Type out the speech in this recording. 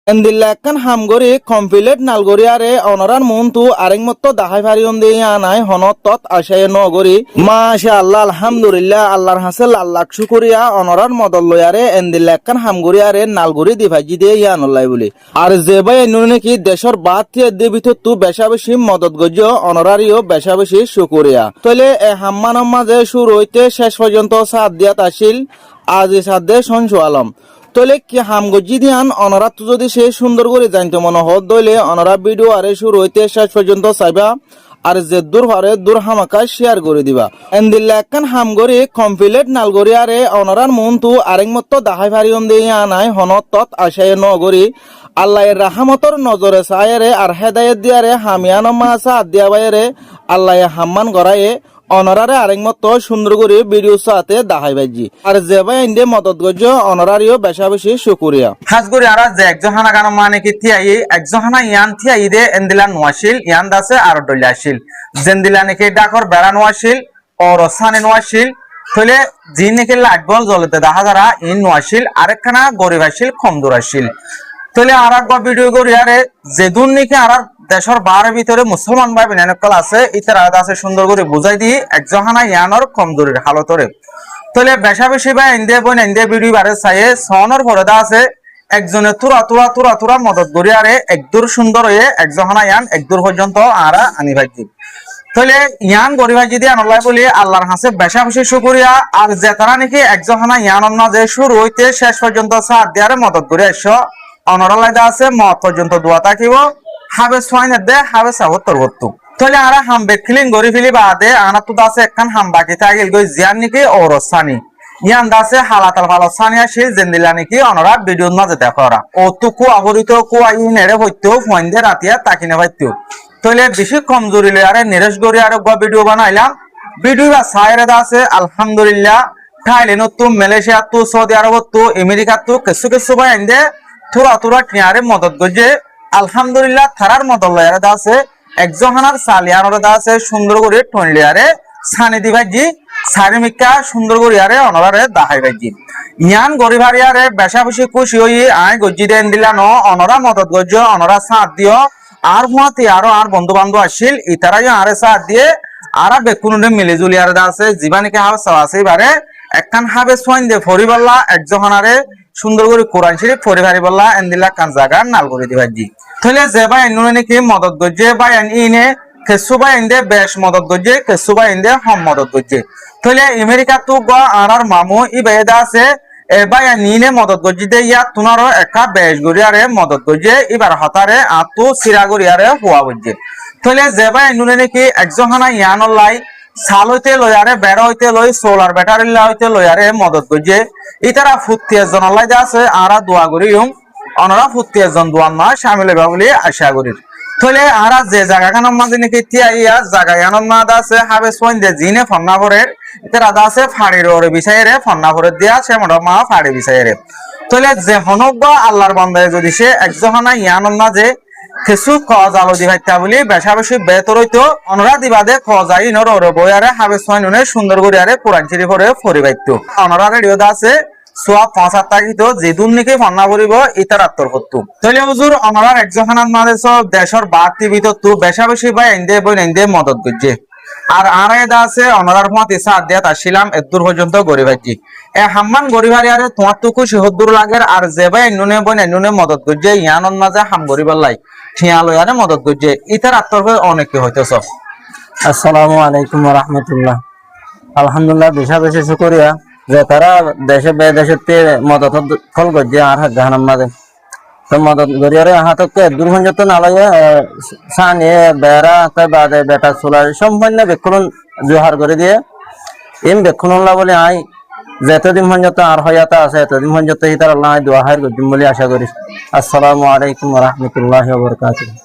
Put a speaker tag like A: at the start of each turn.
A: এন্দিল্লা একখান হামগরি কমপ্লিট নালগরি আরে অনরার মন্তু আরেক মত দাহাই ফারিয়ন দিয়ে আনাই হনত তত আশায় নগরি মাশা আল্লাহ আলহামদুলিল্লাহ আল্লাহর হাসে লাখ শুকরিয়া অনরার মদল লয়ারে এন্দিল্লা একখান হামগরি আরে নালগরি দিভাজি দিয়ে ইয়ানুল্লাই বলি আর যে ভাই এনুনে নাকি দেশর বাদ দিয়ে দেবিত তু বেশা বেশি মদত গজ্য অনরারিও বেশা বেশি শুকরিয়া তইলে এ হাম্মানম মাঝে শুরু হইতে শেষ পর্যন্ত সাথ দিয়াত আসিল আজি সাথে সনসু আলম তলে কি হামগজি দিয়ান অনরাত যদি সে সুন্দর করে জানতে মনে হত দইলে অনরা ভিডিও আরে শুরু হইতে শেষ পর্যন্ত চাইবা আর যে দূর হরে দূর হামাকা শেয়ার করে দিবা এন্দিল্লা একখান হামগরি কমপ্লিট নালগরি আরে অনরার মন্তু আরেক মত দাহাই ফারিয়ন দিয়ে আনাই হনত তত আশায় নগরি আল্লাহর রাহমতর নজরে চায়রে আর হেদায়েত দিয়ারে হামিয়ানম্মা আসা আদিয়া বাইরে আল্লাহ হাম্মান গড়ায়ে অনরারে আরেক মত সুন্দর করে ভিডিও সাথে দাহাই বাজি আর যে ভাই ইন্ডে মদত গজ্য অনরারিও বেশা বেশি শুকরিয়া
B: খাস করে আর যে একজহানা গান মানে কি থিয়াই একজহানা ইয়ান থিয়াই দে এন্দিলা নোয়াশিল ইয়ান দাসে আর ডইলাশিল জেন্দিলা নাকি ডাকর বেড়া নোয়াশিল আর সানে নোয়াশিল তলে জি নাকি লাইট বল জ্বলতে দেখা যারা ইন নোয়াশিল আরেকখানা গরিব আসিল কম দূর আসিল তলে আর এক ভিডিও করি আরে যেদুন নাকি আর দেশের বাহারের ভিতরে মুসলমান ভাই বিনানকল আছে ইতার আলাদা আছে সুন্দর করে বুঝাই দিই একজহানা ইয়ানর কমজোরির হালতরে তলে বেশা বেশি ভাই ইন্ডিয়া বই ইন্ডিয়া ভিডিও বারে চাইয়ে সনর ভরদা আছে একজনে তুরা মদত করি আরে একদূর সুন্দর হয়ে একজহানা ইয়ান একদূর পর্যন্ত আরা আনি ভাই তলে ইয়ান গরিব ভাই যদি আনলাই বলি আল্লাহর হাসে বেশা বেশি শুকরিয়া আর যে তারা নাকি একজহানা ইয়ান না যে শুরু হইতে শেষ পর্যন্ত সাথ দিয়ারে মদত করে এসো অনরালাইদা আছে মত পর্যন্ত দোয়া থাকিব হাবে সোয়াইনে দে হাবে সাবতর বত্তু তলে আরা হামবে ক্লিন গরি ফিলি বাদে আনা তো দাসে একখান হাম বাকি থাকিল গই জিয়ান নাকি ওরসানি ইয়ান দাসে হালাতাল ভালো সানি আসি জেন্দিলা নাকি অনরা ভিডিওর মাঝে দেখরা ও তো কো আগরিত কো আই নেড়ে হইতো ফোনদে রাতিয়া তাকিনে পাইতো তলে বেশি কমজোরি লয় আরে নিরেশ গরি আরে গো ভিডিও বানাইলাম ভিডিও বা সাইরে দাসে আলহামদুলিল্লাহ থাইল্যান্ড তো মালয়েশিয়া তো সৌদি আরব তো আমেরিকা তো কিছু ভাই এন্ডে তুরা টিয়ারে মদত গজে আলহামদুলিল্লাহ থারার মদত লয়ারে দাসে একজহানার সালিয়ানরে দাসে সুন্দর করে টনলিয়ারে সানি দিবাজি সারিমিকা সুন্দর করে আরে অনরারে দাহাই বাজি ইয়ান গরিভারিয়ারে বেশা বেশি খুশি হই আই গজি দেন দিলান অনরা মদত গজ অনরা সাথ দিও আর হুয়াতে আরো আর বন্ধু বান্ধব আসিল ইতারাই আরে সাথ দিয়ে আরা বেকুনুনে মিলে জুলিয়ারে দাসে জীবানিকে হাওয়া আছে বারে একখান হাবে সোয়াইন দে ফরিবাল্লা একজহানারে সুন্দর করে কোরআন শরীফ পরিবারি বললা এন্দিলা কান জায়গা নাল করে দিবাজি তাহলে যে ভাই এনুনে নাকি মদত গজে ভাই ইনে কেসু ভাই ইন্দে বেশ মদত গজে কেসু ভাই ইন্দে হম মদত গজে তাহলে আমেরিকা তো গ আর মামু ই বেদা আছে এ ভাই নিনে মদত গজি দে ইয়া তুনারো একা বেশ গরিয়ারে মদত গজে এবার হতারে আতু সিরা গরিয়ারে হুয়া গজে তাহলে যে ভাই এনুনে নাকি একজহানা ইয়ানর লাই সাল হইতে লয়ারে বেড়া হইতে লই সোলার ব্যাটারি হইতে লয়ারে মদত গজে ইতারা ফুত্তি একজন আল্লাহ আছে আরা দোয়া করিম অনরা ফুত্তি একজন দোয়ান নয় সামিল হইবা বলে আশা করি তাহলে আরা যে জায়গাখানোর মাঝে নাকি তিয়াইয়া জায়গা আনন্দ আছে হাবে সোয়াইন দে জিনে ফন্না ভরে ইতারা আছে ফাড়ির ওরে বিষাইরে ফন্না ভরে দিয়া সে মোটা মা ফাড়ি বিষাইরে তাহলে যে হনক বা আল্লাহর বান্দায় যদি সে একজনা ইয়ানন্দ যে কিছু কজ আলো দিবাইতা বলি বেশা বেশি বেতর হইতো অনরা দিবাদে কজাই নর ওরে বয়ারে হাবে সোয়াইনুনে সুন্দর করে আরে কোরআন শরীফ করে ফরিবাইতো অনরা রেডিও দা আছে সোয়া ৫ তারিখ যেদুন নাকি ফান্না করিব ইতার আত্মর করতো তাহলে হুজুর অনরার একজখানাত মাঝে সব দেশের বাড়তি ভিতর তো বেশা বেশি ভাই এন্দে বই এন্দে মদত করছে আর আড়াইদা আছে অনরার মত ইসা আদিয়াত আসিলাম এদূর পর্যন্ত গরিবাজি এ হাম্মান গরিবারি আরে তোমার তো খুশি হদ্দুর লাগের আর যে ভাই নুনে বই নুনে মদত করছে ইয়ানন মাঝে হাম গরিবার লাই ঠিয়া লয়ারে মদত করছে ইতার আত্মর অনেকে হইতেছ
C: আসসালামু আলাইকুম ওয়া রাহমাতুল্লাহ আলহামদুলিল্লাহ বেশা বেশি শুকরিয়া যে তারা দেশে বেদেশে মদত ফল গজে আর জাহানাম মাঝে তো মদত গরিয়ারে হাতকে দুর্গঞ্জত নালাগে সানিয়ে বেড়া তাই বাদে বেটা চুলার সম্পূর্ণ বেক্ষণ জোহার করে দিয়ে এম বেক্ষণল্লা বলে আই যতদিন পর্যন্ত আর হয়াতা আছে এতদিন পর্যন্ত হিতার আল্লাহ দোয়া হার গজিম বলে আশা করি আসসালামু আলাইকুম ওয়া রাহমাতুল্লাহি ওয়া বারাকাতুহু।